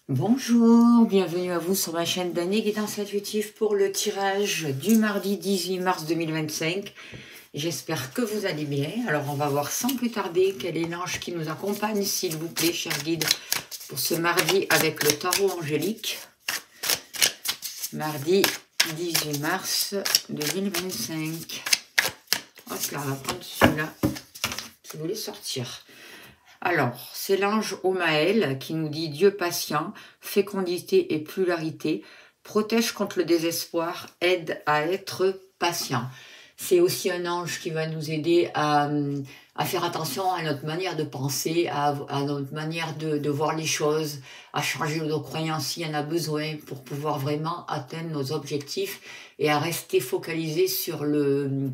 Bonjour, bienvenue à vous sur ma chaîne d'Année Guidance Intuitive pour le tirage du mardi 18 mars 2025. J'espère que vous allez bien. Alors on va voir sans plus tarder quel est l'ange qui nous accompagne, s'il vous plaît, cher guide, pour ce mardi avec le tarot angélique. Mardi 18 mars 2025. Hop là, on va prendre celui-là qui voulait sortir. Alors, c'est l'ange Omaël qui nous dit Dieu patient, fécondité et pluralité, protège contre le désespoir, aide à être patient. C'est aussi un ange qui va nous aider à faire attention à notre manière de penser, à notre manière de voir les choses, à changer nos croyances s'il y en a besoin pour pouvoir vraiment atteindre nos objectifs et à rester focalisé sur le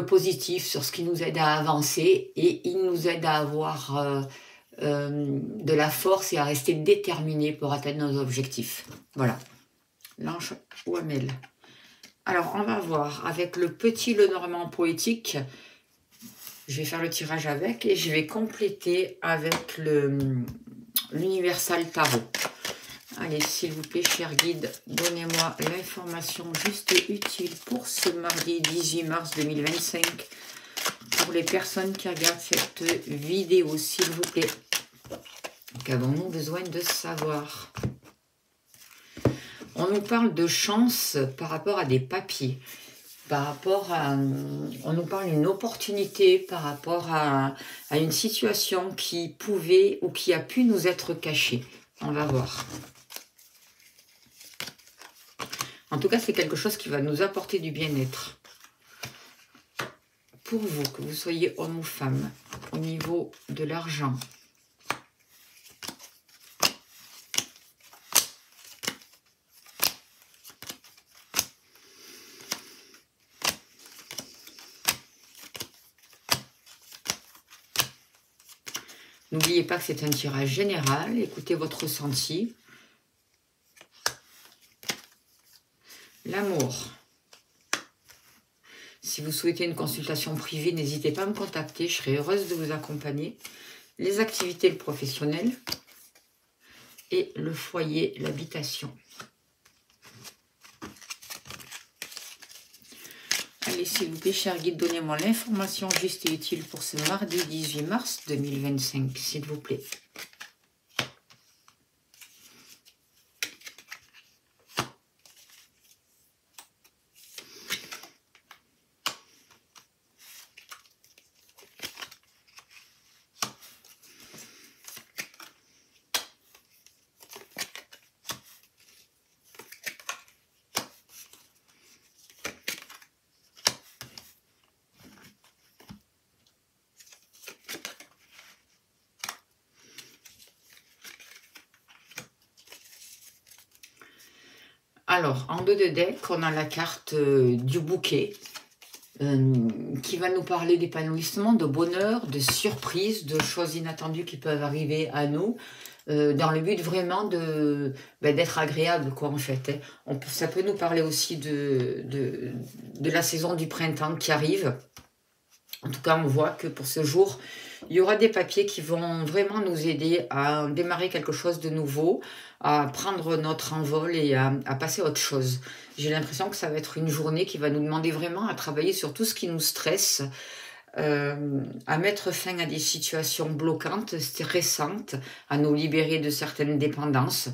positif, sur ce qui nous aide à avancer, et il nous aide à avoir de la force et à rester déterminé pour atteindre nos objectifs. Voilà, l'ange Omaël. Alors, on va voir avec le petit Lenormand poétique. Je vais faire le tirage avec et je vais compléter avec l'Universal Tarot. Allez, s'il vous plaît, cher guide, donnez-moi l'information juste et utile pour ce mardi 18 mars 2025. Pour les personnes qui regardent cette vidéo, s'il vous plaît. Qu'avons-nous besoin de savoir? On nous parle de chance par rapport à des papiers. On nous parle d'une opportunité par rapport à une situation qui pouvait ou qui a pu nous être cachée. On va voir. En tout cas, c'est quelque chose qui va nous apporter du bien-être. Pour vous, que vous soyez homme ou femme, au niveau de l'argent. N'oubliez pas que c'est un tirage général. Écoutez votre ressenti. L'amour. Si vous souhaitez une consultation privée, n'hésitez pas à me contacter. Je serai heureuse de vous accompagner. Les activités, le professionnel. Et le foyer, l'habitation. Allez, s'il vous plaît, cher guide, donnez-moi l'information juste et utile pour ce mardi 18 mars 2025, s'il vous plaît. Alors, en dos de deck, on a la carte du bouquet qui va nous parler d'épanouissement, de bonheur, de surprise, de choses inattendues qui peuvent arriver à nous, dans le but vraiment d'être agréable, quoi, en fait. Ça peut nous parler aussi de la saison du printemps qui arrive. En tout cas, on voit que pour ce jour, il y aura des papiers qui vont vraiment nous aider à démarrer quelque chose de nouveau, à prendre notre envol et à passer à autre chose. J'ai l'impression que ça va être une journée qui va nous demander vraiment à travailler sur tout ce qui nous stresse, à mettre fin à des situations bloquantes, stressantes, à nous libérer de certaines dépendances.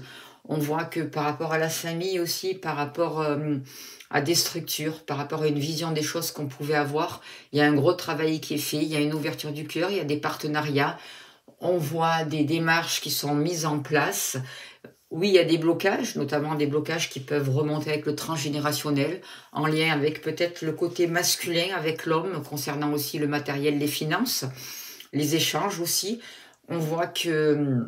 On voit que par rapport à la famille aussi, par rapport à des structures, par rapport à une vision des choses qu'on pouvait avoir, il y a un gros travail qui est fait, il y a une ouverture du cœur, il y a des partenariats, on voit des démarches qui sont mises en place. Oui, il y a des blocages, notamment des blocages qui peuvent remonter avec le transgénérationnel, en lien avec peut-être le côté masculin avec l'homme, concernant aussi le matériel, les finances, les échanges aussi. On voit que,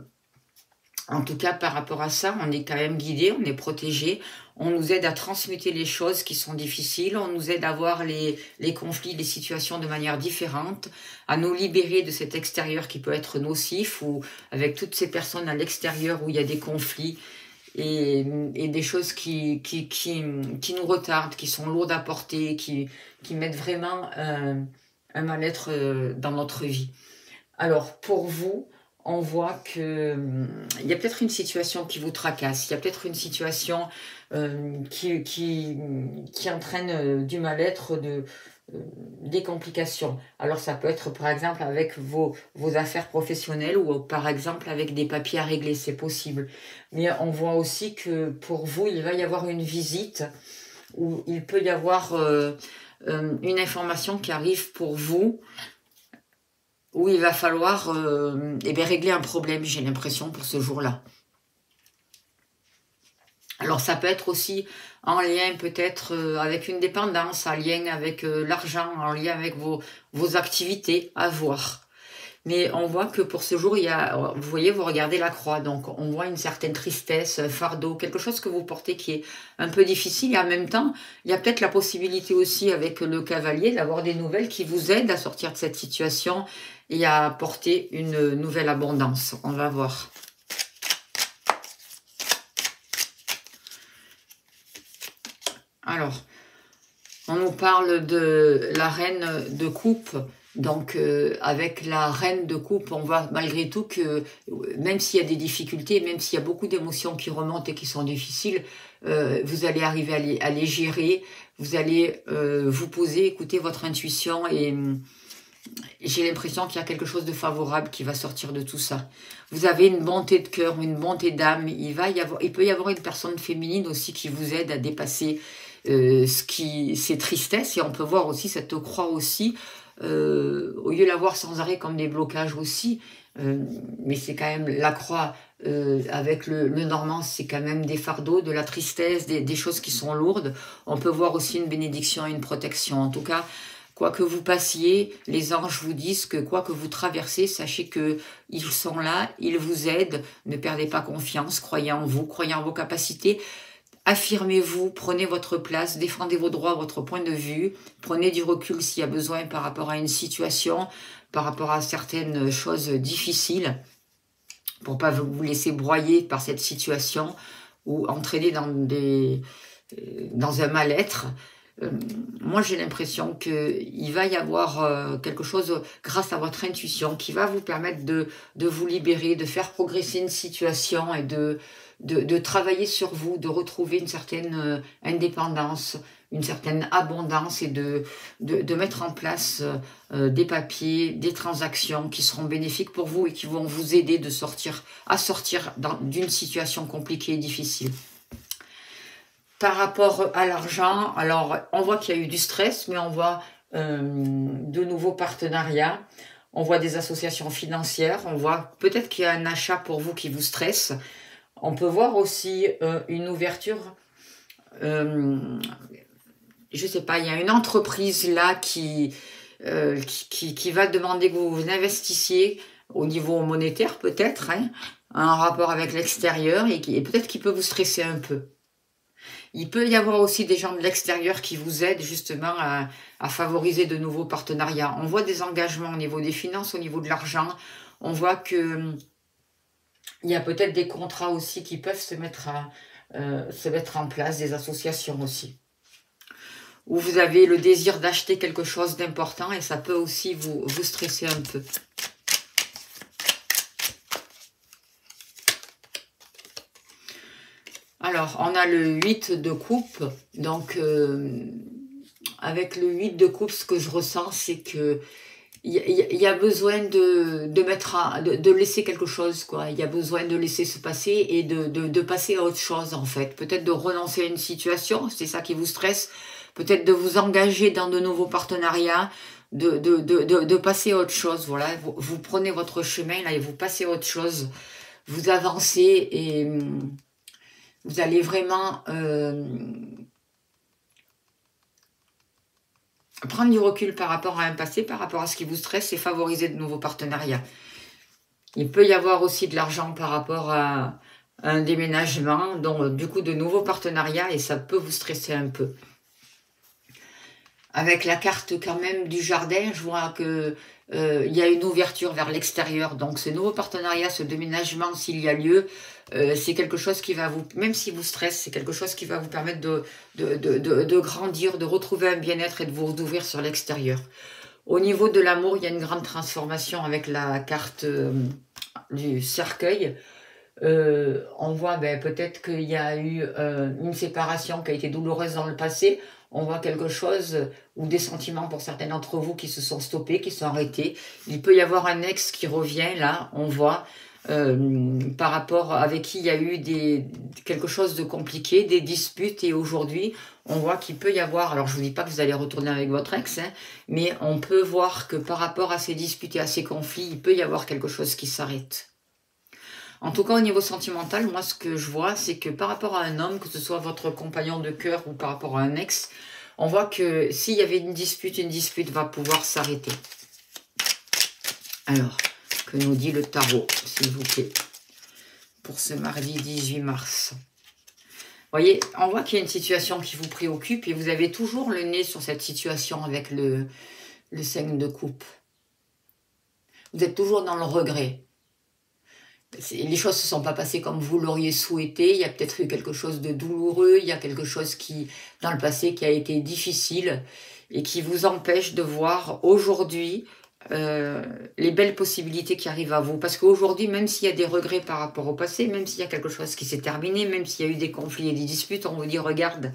en tout cas, par rapport à ça, on est quand même guidé, on est protégé. On nous aide à transmuter les choses qui sont difficiles. On nous aide à voir les conflits, les situations de manière différente, à nous libérer de cet extérieur qui peut être nocif, ou avec toutes ces personnes à l'extérieur où il y a des conflits et des choses qui nous retardent, qui sont lourdes à porter, qui mettent vraiment un mal-être dans notre vie. Alors, pour vous, on voit que il y a peut-être une situation qui vous tracasse, il y a peut-être une situation qui entraîne du mal-être, des complications. Alors ça peut être par exemple avec vos affaires professionnelles ou par exemple avec des papiers à régler, c'est possible. Mais on voit aussi que pour vous, il va y avoir une visite où il peut y avoir une information qui arrive pour vous, où il va falloir régler un problème, j'ai l'impression, pour ce jour-là. Alors ça peut être aussi en lien peut-être avec une dépendance, en lien avec l'argent, en lien avec vos activités à voir. Mais on voit que pour ce jour, il y a, vous voyez, vous regardez la croix, donc on voit une certaine tristesse, un fardeau, quelque chose que vous portez qui est un peu difficile. Et en même temps, il y a peut-être la possibilité aussi avec le cavalier d'avoir des nouvelles qui vous aident à sortir de cette situation et à apporter une nouvelle abondance. On va voir. Alors, on nous parle de la reine de coupe. Donc, avec la reine de coupe, on voit malgré tout que même s'il y a des difficultés, même s'il y a beaucoup d'émotions qui remontent et qui sont difficiles, vous allez arriver à les gérer. Vous allez vous poser, écouter votre intuition et j'ai l'impression qu'il y a quelque chose de favorable qui va sortir de tout ça. Vous avez une bonté de cœur, une bonté d'âme. Il peut y avoir une personne féminine aussi qui vous aide à dépasser ces tristesses. Et on peut voir aussi cette croix aussi, au lieu de la voir sans arrêt comme des blocages aussi. Mais c'est quand même la croix avec le normand, c'est quand même des fardeaux, de la tristesse, des choses qui sont lourdes. On peut voir aussi une bénédiction et une protection. En tout cas, quoi que vous passiez, les anges vous disent que quoi que vous traversez, sachez qu'ils sont là, ils vous aident. Ne perdez pas confiance, croyez en vous, croyez en vos capacités. Affirmez-vous, prenez votre place, défendez vos droits, votre point de vue. Prenez du recul s'il y a besoin par rapport à une situation, par rapport à certaines choses difficiles, pour ne pas vous laisser broyer par cette situation ou entraîner dans un mal-être. Moi, j'ai l'impression qu'il va y avoir quelque chose grâce à votre intuition qui va vous permettre de vous libérer, de faire progresser une situation et de travailler sur vous, de retrouver une certaine indépendance, une certaine abondance et de mettre en place des papiers, des transactions qui seront bénéfiques pour vous et qui vont vous aider à sortir d'une situation compliquée et difficile. Par rapport à l'argent, alors on voit qu'il y a eu du stress, mais on voit de nouveaux partenariats, on voit des associations financières, on voit peut-être qu'il y a un achat pour vous qui vous stresse. On peut voir aussi une ouverture, je sais pas, il y a une entreprise là qui va demander que vous investissiez au niveau monétaire peut-être, hein, un rapport avec l'extérieur et peut-être qu'il peut vous stresser un peu. Il peut y avoir aussi des gens de l'extérieur qui vous aident justement à favoriser de nouveaux partenariats. On voit des engagements au niveau des finances, au niveau de l'argent. On voit que il y a peut-être des contrats aussi qui peuvent se mettre en place, des associations aussi. Où vous avez le désir d'acheter quelque chose d'important et ça peut aussi vous stresser un peu. Alors, on a le 8 de coupe. Donc, avec le 8 de coupe, ce que je ressens, c'est que il y a besoin de laisser quelque chose, quoi. Il y a besoin de laisser se passer et de passer à autre chose, en fait. Peut-être de renoncer à une situation, c'est ça qui vous stresse. Peut-être de vous engager dans de nouveaux partenariats, de passer à autre chose. Voilà, vous prenez votre chemin, là, et vous passez à autre chose. Vous avancez et vous allez vraiment prendre du recul par rapport à un passé, par rapport à ce qui vous stresse et favoriser de nouveaux partenariats. Il peut y avoir aussi de l'argent par rapport à un déménagement, donc du coup de nouveaux partenariats et ça peut vous stresser un peu. Avec la carte quand même du jardin, je vois que il y a une ouverture vers l'extérieur. Donc ce nouveau partenariat, ce déménagement, s'il y a lieu, c'est quelque chose qui va vous, même si vous stressez, c'est quelque chose qui va vous permettre de grandir, de retrouver un bien-être et de vous ouvrir sur l'extérieur. Au niveau de l'amour, il y a une grande transformation avec la carte du cercueil, on voit peut-être qu'il y a eu une séparation qui a été douloureuse dans le passé. On voit quelque chose ou des sentiments pour certains d'entre vous qui se sont stoppés, qui sont arrêtés. Il peut y avoir un ex qui revient, là, on voit, par rapport avec qui il y a eu quelque chose de compliqué, des disputes, et aujourd'hui, on voit qu'il peut y avoir, alors je vous dis pas que vous allez retourner avec votre ex, hein, mais on peut voir que par rapport à ces disputes et à ces conflits, il peut y avoir quelque chose qui s'arrête. En tout cas, au niveau sentimental, moi, ce que je vois, c'est que par rapport à un homme, que ce soit votre compagnon de cœur ou par rapport à un ex, on voit que s'il y avait une dispute va pouvoir s'arrêter. Alors, que nous dit le tarot, s'il vous plaît, pour ce mardi 18 mars. Vous voyez, on voit qu'il y a une situation qui vous préoccupe et vous avez toujours le nez sur cette situation avec le 5 de coupe. Vous êtes toujours dans le regret. Les choses ne se sont pas passées comme vous l'auriez souhaité. Il y a peut-être eu quelque chose de douloureux. Il y a quelque chose qui, dans le passé, qui a été difficile et qui vous empêche de voir aujourd'hui les belles possibilités qui arrivent à vous. Parce qu'aujourd'hui, même s'il y a des regrets par rapport au passé, même s'il y a quelque chose qui s'est terminé, même s'il y a eu des conflits et des disputes, on vous dit, regarde,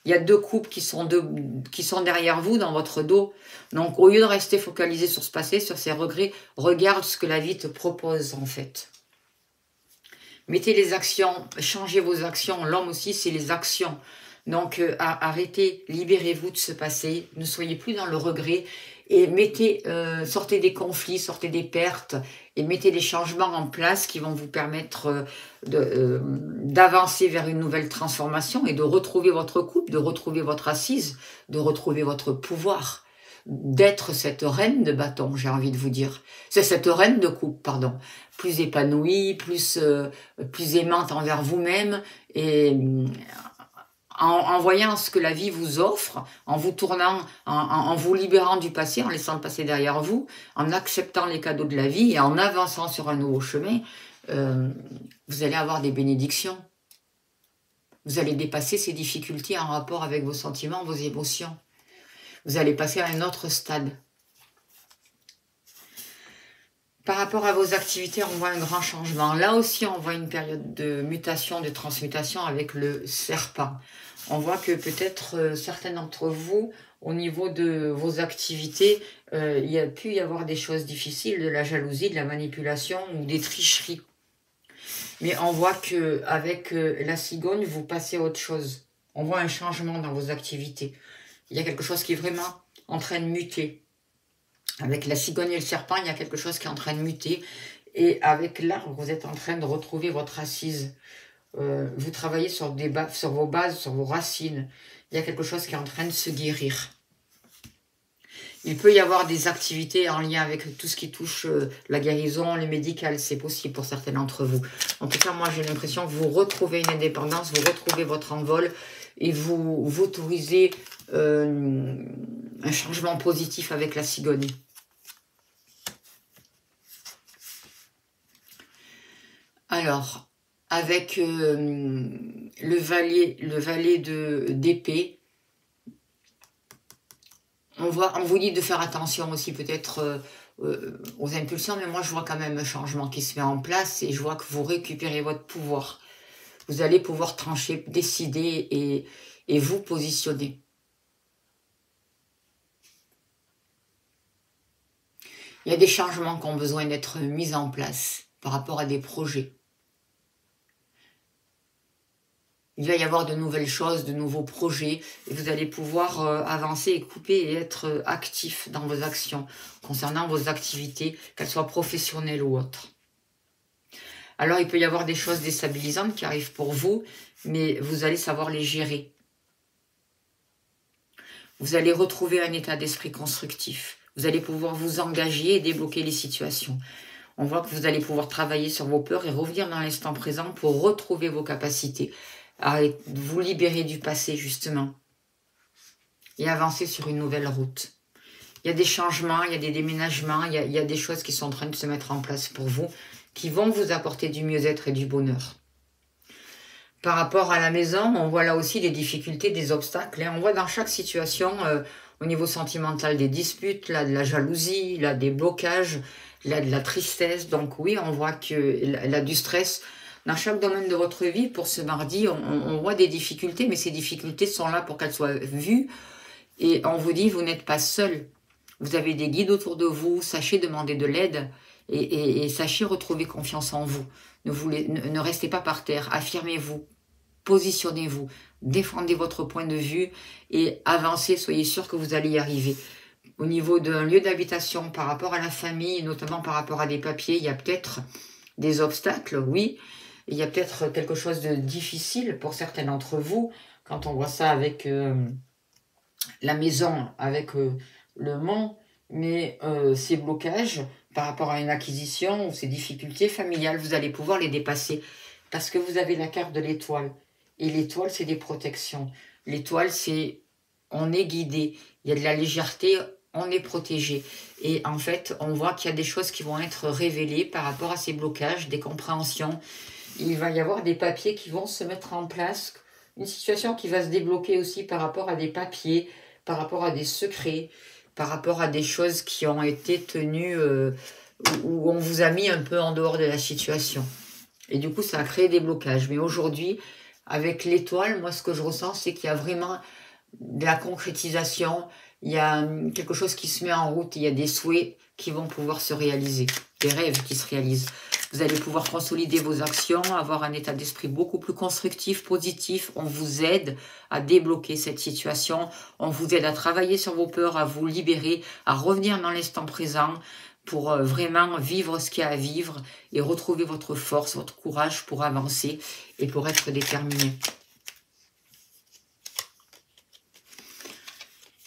il y a deux couples qui sont derrière vous, dans votre dos. Donc, au lieu de rester focalisé sur ce passé, sur ces regrets, regarde ce que la vie te propose, en fait. Mettez les actions, changez vos actions. L'homme aussi, c'est les actions. Donc, arrêtez, libérez-vous de ce passé. Ne soyez plus dans le regret. Et sortez des conflits, sortez des pertes. Et mettez des changements en place qui vont vous permettre d'avancer vers une nouvelle transformation et de retrouver votre couple, de retrouver votre assise, de retrouver votre pouvoir, d'être cette reine de bâton, j'ai envie de vous dire. C'est cette reine de coupe, pardon. Plus épanouie, plus aimante envers vous-même et en voyant ce que la vie vous offre, en vous tournant, en vous libérant du passé, en laissant le passé derrière vous, en acceptant les cadeaux de la vie et en avançant sur un nouveau chemin, vous allez avoir des bénédictions. Vous allez dépasser ces difficultés en rapport avec vos sentiments, vos émotions. Vous allez passer à un autre stade. Par rapport à vos activités, on voit un grand changement. Là aussi, on voit une période de mutation, de transmutation avec le serpent. On voit que peut-être certains d'entre vous, au niveau de vos activités, il y a pu y avoir des choses difficiles, de la jalousie, de la manipulation ou des tricheries. Mais on voit qu'avec la cigogne, vous passez à autre chose. On voit un changement dans vos activités. Il y a quelque chose qui est vraiment en train de muter. Avec la cigogne et le serpent, il y a quelque chose qui est en train de muter. Et avec l'arbre, vous êtes en train de retrouver votre assise. Vous travaillez sur vos bases, sur vos racines. Il y a quelque chose qui est en train de se guérir. Il peut y avoir des activités en lien avec tout ce qui touche la guérison, les médicales. C'est possible pour certains d'entre vous. En tout cas, moi, j'ai l'impression que vous retrouvez une indépendance, vous retrouvez votre envol et vous autorisez un changement positif avec la cigogne. Alors, avec le valet d'épée, on vous dit de faire attention aussi peut-être aux impulsions, mais moi je vois quand même un changement qui se met en place et je vois que vous récupérez votre pouvoir. Vous allez pouvoir trancher, décider et vous positionner. Il y a des changements qui ont besoin d'être mis en place par rapport à des projets. Il va y avoir de nouvelles choses, de nouveaux projets, et vous allez pouvoir avancer et couper et être actif dans vos actions, concernant vos activités, qu'elles soient professionnelles ou autres. Alors, il peut y avoir des choses déstabilisantes qui arrivent pour vous, mais vous allez savoir les gérer. Vous allez retrouver un état d'esprit constructif. Vous allez pouvoir vous engager et débloquer les situations. On voit que vous allez pouvoir travailler sur vos peurs et revenir dans l'instant présent pour retrouver vos capacités. À vous libérer du passé, justement. Et avancer sur une nouvelle route. Il y a des changements, il y a des déménagements, il y a des choses qui sont en train de se mettre en place pour vous, qui vont vous apporter du mieux-être et du bonheur. Par rapport à la maison, on voit là aussi des difficultés, des obstacles. Et on voit dans chaque situation, au niveau sentimental, des disputes, là, de la jalousie, là, des blocages, il a de la tristesse. Donc oui, on voit qu'il a du stress dans chaque domaine de votre vie. Pour ce mardi, on voit des difficultés, mais ces difficultés sont là pour qu'elles soient vues. Et on vous dit, vous n'êtes pas seul. Vous avez des guides autour de vous. Sachez demander de l'aide et sachez retrouver confiance en vous. Ne restez pas par terre. Affirmez-vous. Positionnez-vous. Défendez votre point de vue et avancez. Soyez sûr que vous allez y arriver. Au niveau d'un lieu d'habitation, par rapport à la famille, notamment par rapport à des papiers, il y a peut-être des obstacles, oui. Il y a peut-être quelque chose de difficile pour certains d'entre vous. Quand on voit ça avec la maison, avec le mont, mais ces blocages par rapport à une acquisition ou ces difficultés familiales, vous allez pouvoir les dépasser. Parce que vous avez la carte de l'étoile. Et l'étoile, c'est des protections. L'étoile, c'est on est guidé. Il y a de la légèreté, on est protégé. Et en fait, on voit qu'il y a des choses qui vont être révélées par rapport à ces blocages, des compréhensions. Il va y avoir des papiers qui vont se mettre en place. Une situation qui va se débloquer aussi par rapport à des papiers, par rapport à des secrets, par rapport à des choses qui ont été tenues, où on vous a mis un peu en dehors de la situation. Et du coup, ça a créé des blocages. Mais aujourd'hui, avec l'étoile, moi, ce que je ressens, c'est qu'il y a vraiment de la concrétisation. Il y a quelque chose qui se met en route. Il y a des souhaits qui vont pouvoir se réaliser. Des rêves qui se réalisent. Vous allez pouvoir consolider vos actions, avoir un état d'esprit beaucoup plus constructif, positif. On vous aide à débloquer cette situation. On vous aide à travailler sur vos peurs, à vous libérer, à revenir dans l'instant présent pour vraiment vivre ce qu'il y a à vivre et retrouver votre force, votre courage pour avancer et pour être déterminé.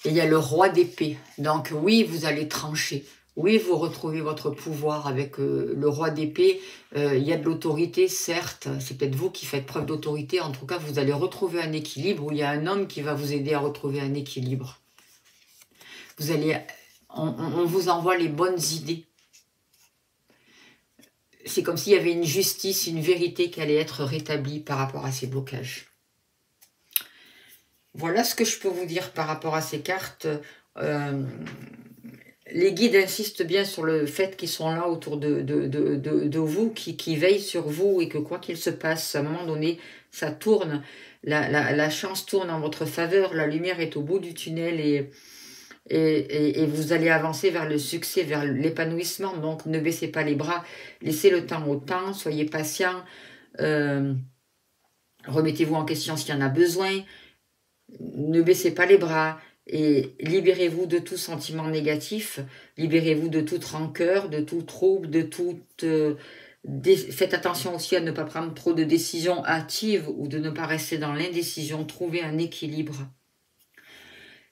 Et il y a le roi d'épée. Donc oui, vous allez trancher. Oui, vous retrouvez votre pouvoir avec le roi d'épée. Il y a de l'autorité, certes. C'est peut-être vous qui faites preuve d'autorité. En tout cas, vous allez retrouver un équilibre où il y a un homme qui va vous aider à retrouver un équilibre. Vous allez, on vous envoie les bonnes idées. C'est comme s'il y avait une justice, une vérité qui allait être rétablie par rapport à ces blocages. Voilà ce que je peux vous dire par rapport à ces cartes. Les guides insistent bien sur le fait qu'ils sont là autour de vous, qui veillent sur vous et que quoi qu'il se passe, à un moment donné, ça tourne. La chance tourne en votre faveur, la lumière est au bout du tunnel et vous allez avancer vers le succès, vers l'épanouissement. Donc ne baissez pas les bras, laissez le temps au temps, soyez patient, remettez-vous en question s'il y en a besoin, ne baissez pas les bras. Et libérez-vous de tout sentiment négatif, libérez-vous de toute rancœur, de tout trouble, de toute... Faites attention aussi à ne pas prendre trop de décisions hâtives ou de ne pas rester dans l'indécision, trouvez un équilibre.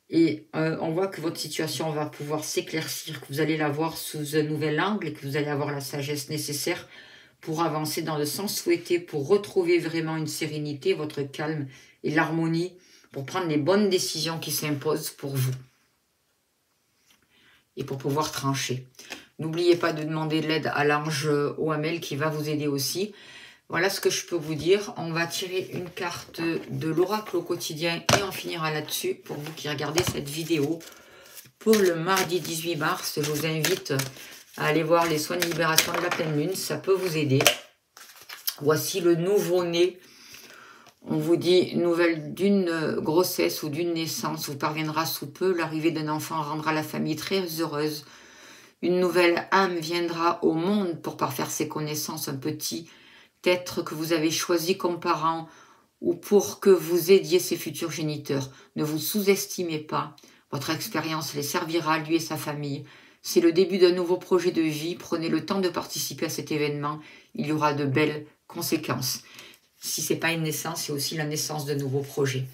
Et on voit que votre situation va pouvoir s'éclaircir, que vous allez la voir sous un nouvel angle et que vous allez avoir la sagesse nécessaire pour avancer dans le sens souhaité, pour retrouver vraiment une sérénité, votre calme et l'harmonie, pour prendre les bonnes décisions qui s'imposent pour vous et pour pouvoir trancher. N'oubliez pas de demander de l'aide à l'ange Oamel qui va vous aider aussi. Voilà ce que je peux vous dire. On va tirer une carte de l'oracle au quotidien et on finira là-dessus pour vous qui regardez cette vidéo. Pour le mardi 18 mars, je vous invite à aller voir les soins de libération de la pleine lune. Ça peut vous aider. Voici le nouveau-né. On vous dit, nouvelle d'une grossesse ou d'une naissance, vous parviendra sous peu. L'arrivée d'un enfant rendra la famille très heureuse. Une nouvelle âme viendra au monde pour parfaire ses connaissances. Un petit être que vous avez choisi comme parent ou pour que vous aidiez ses futurs géniteurs. Ne vous sous-estimez pas. Votre expérience les servira, lui et sa famille. C'est le début d'un nouveau projet de vie. Prenez le temps de participer à cet événement. Il y aura de belles conséquences. Si ce n'est pas une naissance, c'est aussi la naissance de nouveaux projets.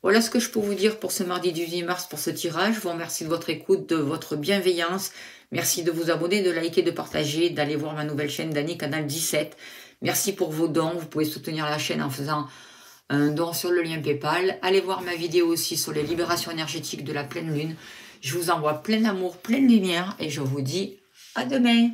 Voilà ce que je peux vous dire pour ce mardi 18 mars pour ce tirage. Je vous remercie de votre écoute, de votre bienveillance. Merci de vous abonner, de liker, de partager, d'aller voir ma nouvelle chaîne Dany Canal 17. Merci pour vos dons. Vous pouvez soutenir la chaîne en faisant un don sur le lien Paypal. Allez voir ma vidéo aussi sur les libérations énergétiques de la pleine lune. Je vous envoie plein d'amour, pleine lumière et je vous dis à demain.